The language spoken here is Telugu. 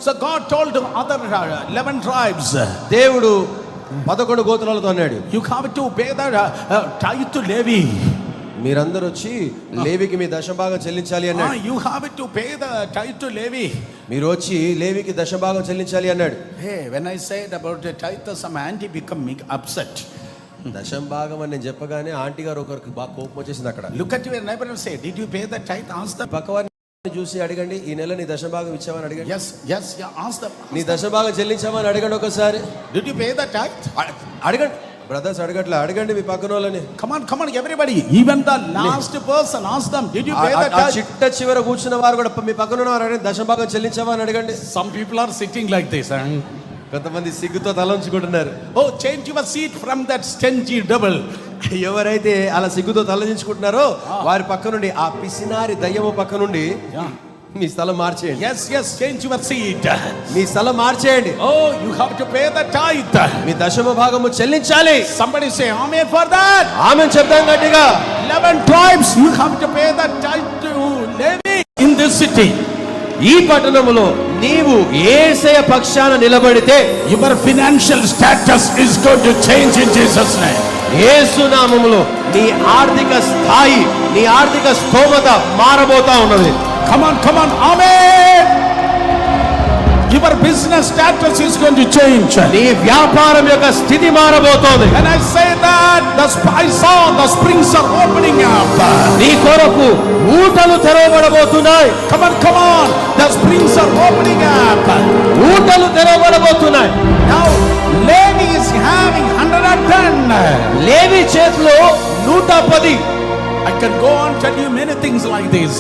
So God told the other 11 tribes, దేవుడు 11 గోత్రాలతో అన్నాడు, you have to pay the tithe to Levi. మీరందరూ వచ్చి లేవికి మీ దశభాగం చెల్లించాలి అన్నాడు. You have to pay the tithe to Levi. మీరు వచ్చి లేవికి దశభాగం చెల్లించాలి అన్నాడు. Hey, when I said about the tithe, some auntie become upset. దశభాగం అని నేను చెప్పగానే ఆంటీ గారు ఒకరికి బాగా కోపం వచ్చేసింది అక్కడ. Look at your neighbor and say, did you pay the tithe? Ask them. పక్కవారిని చూసి అడగండి, ఈ నెల నీ దశభాగం ఇచ్చావని అడగండి. Yes, yeah, ask them. నీ దశభాగం చెల్లించావని అడగండి ఒకసారి. Did you pay the tithe? అడగండి బ్రదర్స్, అడగట్లే, అడగండి మీ పక్కన వాళ్ళని. Come on everybody, even the last person, ask them, did you pay the tithe? చిట్ట చివర కూర్చున్న వారు కూడా మీ పక్కన ఉన్న వారు అడగండి, దశభాగం చెల్లించావా అని అడగండి. Some people are sitting like this, కొంతమంది సిగ్గుతో తలంచుకుంటున్నారు. Oh, change your seat from that stingy devil. ఎవరైతే అలా సిగ్గుతో తలదించుకుంటున్నారో వారి పక్క నుండి, ఆ పిసినారి దయ్యము పక్క నుండి మీ స్థలం మార్చేయండి. Yes, change your seat. మీ స్థలం మార్చేయండి. Oh, you have to pay the tithe. మీ దశమ భాగము చెల్లించాలి. Somebody say amen for that. ఆమేన్ చెప్దాం గట్టిగా. 11 tribes you have to pay the tithe to Levi in this city. ఈ పట్టణములో నీవు యేసయ్య పక్షాన నిలబడితే your financial status is going to change in Jesus name. యేసు నామములో నీ ఆర్థిక స్థాయి, నీ ఆర్థిక స్తోమత మారబోతా ఉన్నది. Come on, amen. Your business status is going to change. నీ వ్యాపారం యొక్క స్థితి మారబోతోంది. When I say that, I saw the springs are opening up. నీ కొరకు ఊటలు తెరవబడబోతున్నాయి. Come on, the springs are opening up. ఊటలు తెరవబడబోతున్నాయి. Now Levi is having 110. లేవి చేతిలో 110. I can go on tell you many things like this.